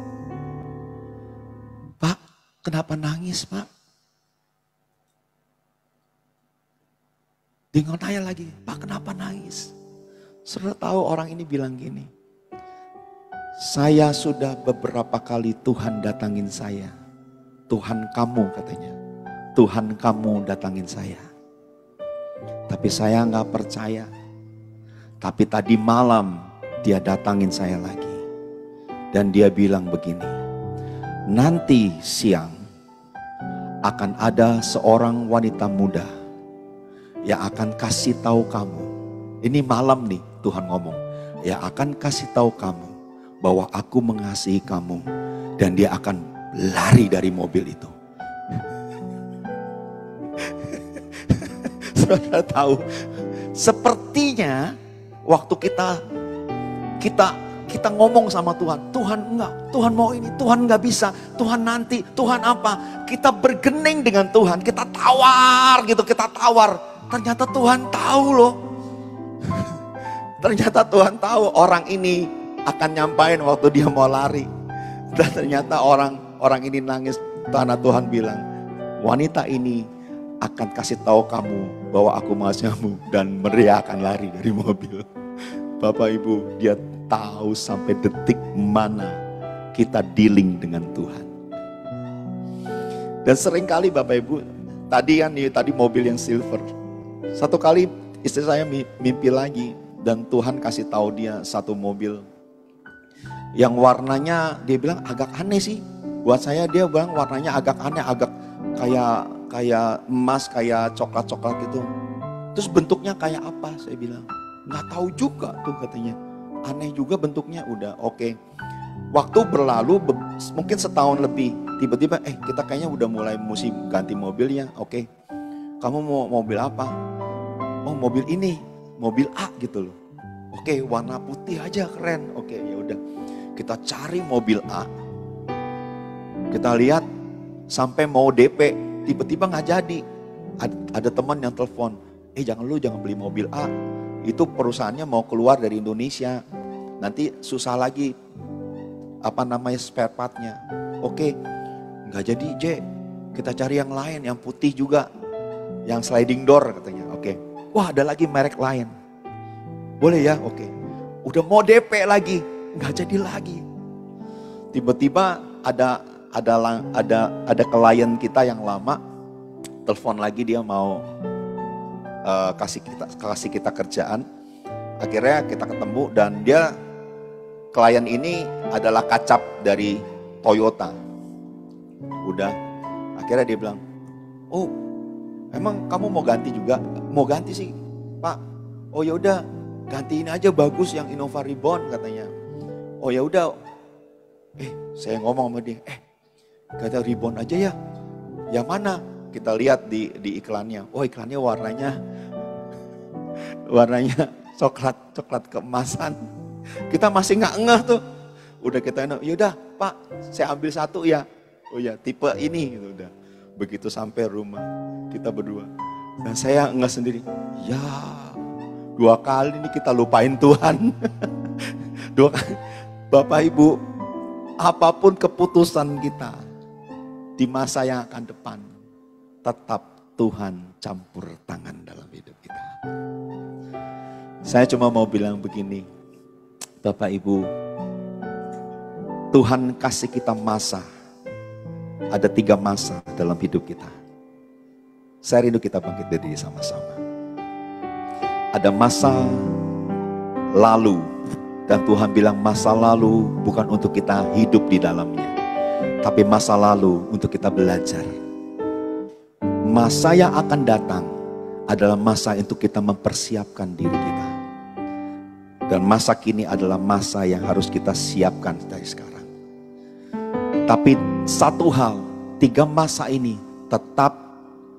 Pak, kenapa nangis Pak? Dia nggak tanya lagi, Pak kenapa nangis? Saudara tahu orang ini bilang gini. Saya sudah beberapa kali Tuhan datangin saya. Tuhan kamu katanya. Tuhan kamu datangin saya. Tapi saya nggak percaya. Tapi tadi malam dia datangin saya lagi. Dan dia bilang begini. Nanti siang akan ada seorang wanita muda yang akan kasih tahu kamu. Ini malam nih Tuhan ngomong. Yang akan kasih tahu kamu bahwa aku mengasihi kamu. Dan dia akan lari dari mobil itu. Saudara tahu, sepertinya waktu kita ngomong sama Tuhan, Tuhan enggak, Tuhan mau ini, Tuhan enggak bisa, Tuhan nanti, Tuhan apa? Kita bergening dengan Tuhan, kita tawar gitu, kita tawar. Ternyata Tuhan tahu loh. Ternyata Tuhan tahu orang ini akan nyampain waktu dia mau lari. Dan ternyata orang ini nangis, karena Tuhan bilang, wanita ini akan kasih tahu kamu bahwa aku mengasihimu, dan mereka akan lari dari mobil. Bapak Ibu, dia tahu sampai detik mana kita dealing dengan Tuhan. Dan seringkali Bapak Ibu, tadi mobil yang silver. Satu kali istri saya mimpi lagi, dan Tuhan kasih tahu dia satu mobil yang warnanya dia bilang agak aneh sih. Buat saya dia bilang warnanya agak aneh, agak kayak emas, kayak coklat-coklat gitu. Terus bentuknya kayak apa? Saya bilang, nggak tahu juga tuh katanya. Aneh juga bentuknya. Udah oke. Waktu berlalu mungkin setahun lebih. Tiba-tiba kita kayaknya udah mulai mesti ganti mobilnya. Oke. Kamu mau mobil apa? Oh mobil ini, mobil A gitu loh. Oke, warna putih aja keren. Oke, ya udah. Kita cari mobil A. Kita lihat sampai mau DP, tiba-tiba nggak jadi. Ada teman yang telepon, jangan beli mobil A. Itu perusahaannya mau keluar dari Indonesia. Nanti susah lagi spare partnya. Oke, nggak jadi J. Kita cari yang lain, yang putih juga, yang sliding door katanya. Oke, wah ada lagi merek lain. Boleh ya? Oke. Udah mau DP lagi, nggak jadi lagi. Tiba-tiba ada klien kita yang lama telepon lagi, dia mau kasih kita kerjaan. Akhirnya kita ketemu dan dia klien ini adalah kacap dari Toyota. Udah, akhirnya dia bilang, oh emang kamu mau ganti juga? Mau ganti sih Pak. Oh ya udah, gantiin aja bagus yang Innova Reborn katanya. Oh ya udah, saya ngomong sama dia, kata Reborn aja ya. Yang mana? Kita lihat di iklannya. Oh iklannya warnanya coklat keemasan. Kita masih nggak ngeh tuh. Udah kita yaudah Pak, saya ambil satu ya. Oh ya tipe ini gitu udah. Begitu sampai rumah kita berdua. Dan saya ngeh sendiri. Ya 2 kali ini kita lupain Tuhan. 2 kali. Bapak Ibu, apapun keputusan kita di masa yang akan depan, tetap Tuhan campur tangan dalam hidup kita. Saya cuma mau bilang begini, Bapak Ibu, Tuhan kasih kita masa. Ada 3 masa dalam hidup kita. Saya rindu kita bangkit berdiri sama-sama. Ada masa lalu. Dan Tuhan bilang masa lalu bukan untuk kita hidup di dalamnya. Tapi masa lalu untuk kita belajar. Masa yang akan datang adalah masa untuk kita mempersiapkan diri kita. Dan masa kini adalah masa yang harus kita siapkan dari sekarang. Tapi satu hal, 3 masa ini tetap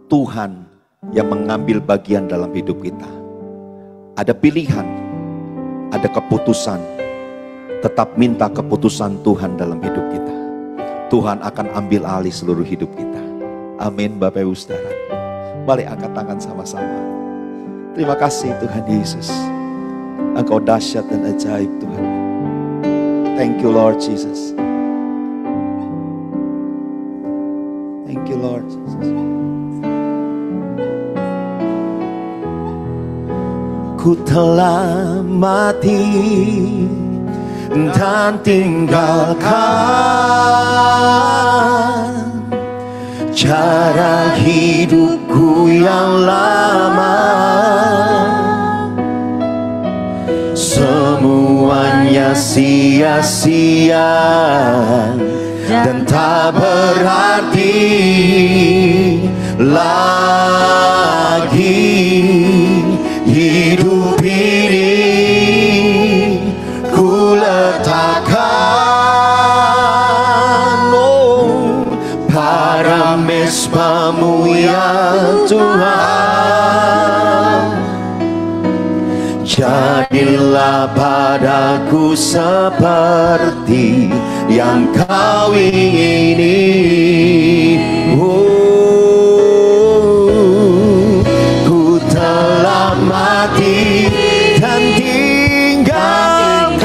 Tuhan yang mengambil bagian dalam hidup kita. Ada pilihan, ada keputusan. Tetap minta keputusan Tuhan dalam hidup kita. Tuhan akan ambil alih seluruh hidup kita. Amin Bapak Ibu Saudara. Mari angkat tangan sama-sama. Terima kasih Tuhan Yesus. Engkau dahsyat dan ajaib Tuhan. Thank you Lord Jesus. Thank you Lord Jesus. Ku telah mati dan tinggalkan cara hidupku yang lama. Semuanya sia-sia dan tak berarti lagi. Hidup ini ku letakkan pada mesbah-Mu ya Tuhan. Jadilah padaku seperti yang Kau ingini. Ku telah mati dan tinggalkan,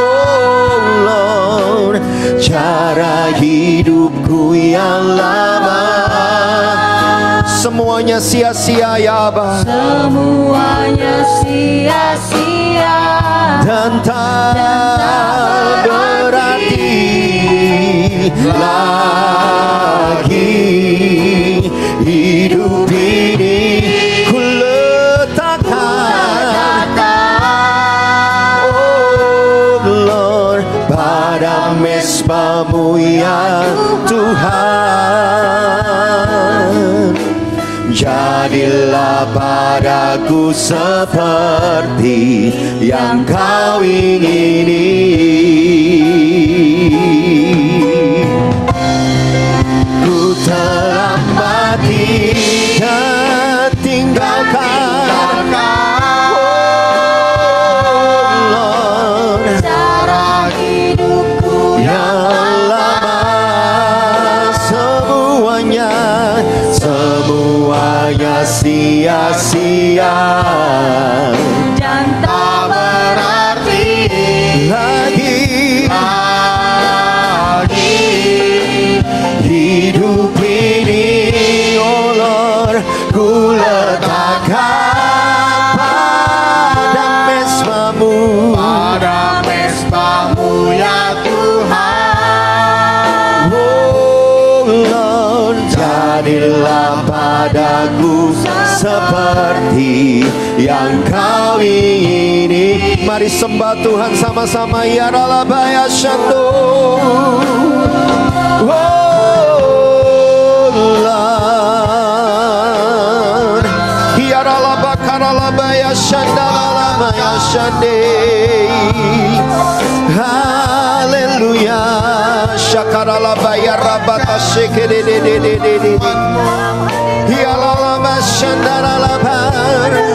oh Lord, cara hidupku yang lama. Semuanya sia-sia ya Abah. Semuanya sia-sia dan tak berarti lagi. Hidup ini ku letakkan, oh Lord, pada mesbah-Mu ya Tuhan. Jadilah padaku seperti yang Kau ingini. Ku telah mati dan tinggalkan, oh Lord, cara hidupku yang lama. Semuanya sia-sia dan tak berarti lagi. Hidup ini, oh Lord, ku letakkan pada mesbah-Mu, pada mesbah-Mu ya Tuhan. oh Lord, jadilah padaku seperti yang kau ingini. Mari sembah Tuhan sama-sama. Ya Ralabaya Shando. Lord. Ya Ralabakaralabaya Shandalalabaya Shande. Haleluya. Shakaralabaya Rabata Shekededededede. Ya Lalama Shandalalabaya.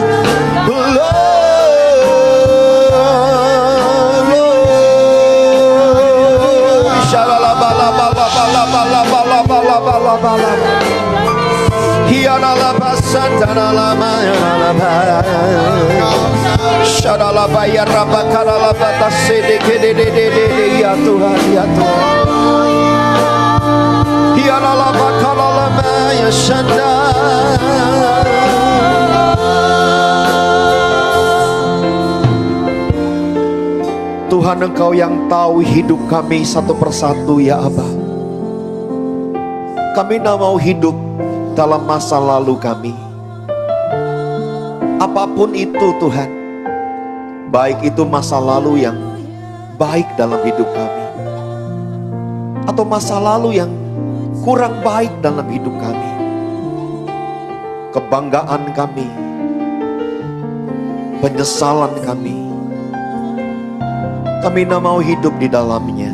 Shadalabaya Rabakaralabata Sedekede ya Tuhan, ya Tuhan. Hialalabakaralabaya Shanda. Tuhan, Engkau yang tahu hidup kami satu persatu ya Aba. Kami tidak mau hidup dalam masa lalu kami. Apapun itu Tuhan, baik itu masa lalu yang baik dalam hidup kami, atau masa lalu yang kurang baik dalam hidup kami, kebanggaan kami, penyesalan kami tidak mau hidup di dalamnya.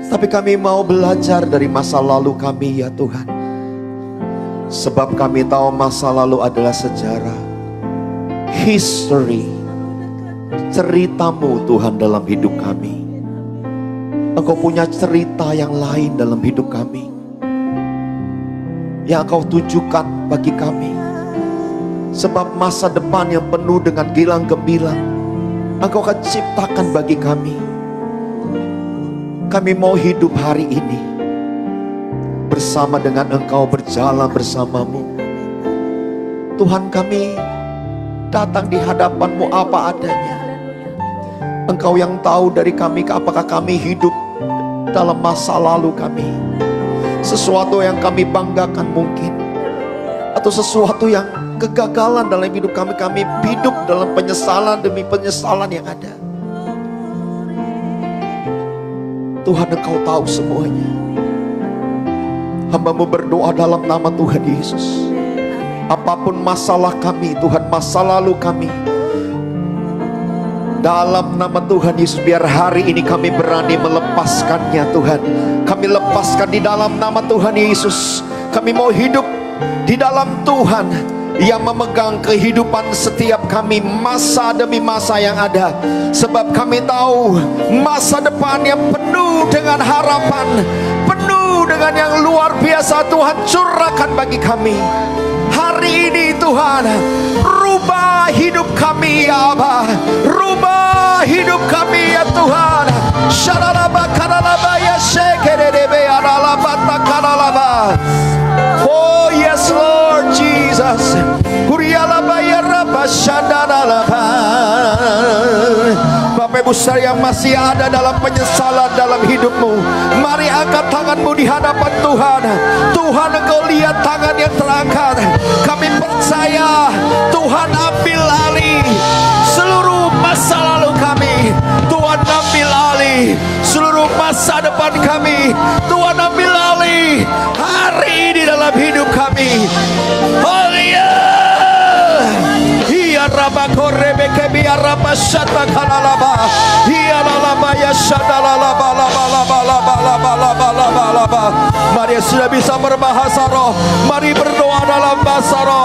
Tapi kami mau belajar dari masa lalu kami ya Tuhan. Sebab kami tahu masa lalu adalah sejarah, history, ceritamu Tuhan dalam hidup kami. Engkau punya cerita yang lain dalam hidup kami, yang Engkau tujukan bagi kami. Sebab masa depan yang penuh dengan gilang gemilang Engkau akan ciptakan bagi kami. Kami mau hidup hari ini bersama dengan Engkau, berjalan bersamamu. Tuhan, kami datang di hadapan-Mu apa adanya. Engkau yang tahu dari kami apakah kami hidup dalam masa lalu kami, sesuatu yang kami banggakan mungkin, atau sesuatu yang kegagalan dalam hidup kami. Kami hidup dalam penyesalan demi penyesalan yang ada. Tuhan, Engkau tahu semuanya. Hamba-Mu berdoa dalam nama Tuhan Yesus. Apapun masalah kami Tuhan, masa lalu kami, dalam nama Tuhan Yesus, biar hari ini kami berani melepaskannya Tuhan. Kami lepaskan di dalam nama Tuhan Yesus. Kami mau hidup di dalam Tuhan yang memegang kehidupan setiap kami, masa demi masa yang ada. Sebab kami tahu masa depan yang penuh dengan harapan, penuh dengan yang luar biasa Tuhan curahkan bagi kami. Hari ini Tuhan, rubah hidup kami ya Aba, rubah hidup kami ya Tuhan. Sharalaba karalaba ya shekerebe aralaba takaralaba. Oh yes Lord Jesus. Hurialaba ya rabba shandaralaba. Bapak Ibu saudara yang masih ada dalam penyesalan dalam hidupmu, mari angkat tanganmu di hadapan Tuhan. Tuhan, Engkau lihat tangan yang terangkat. Kami percaya Tuhan ambil alih seluruh masa lalu kami. Tuhan ambil alih seluruh masa depan kami. Tuhan ambil alih hari ini dalam hidup kami. Haleluya. Rabakorebe kebiar rabashata kalalaba. Hialalaba ya shadalalaba laba laba laba laba laba laba laba. Mari sudah bisa berbahasa roh, mari berdoa dalam bahasa roh.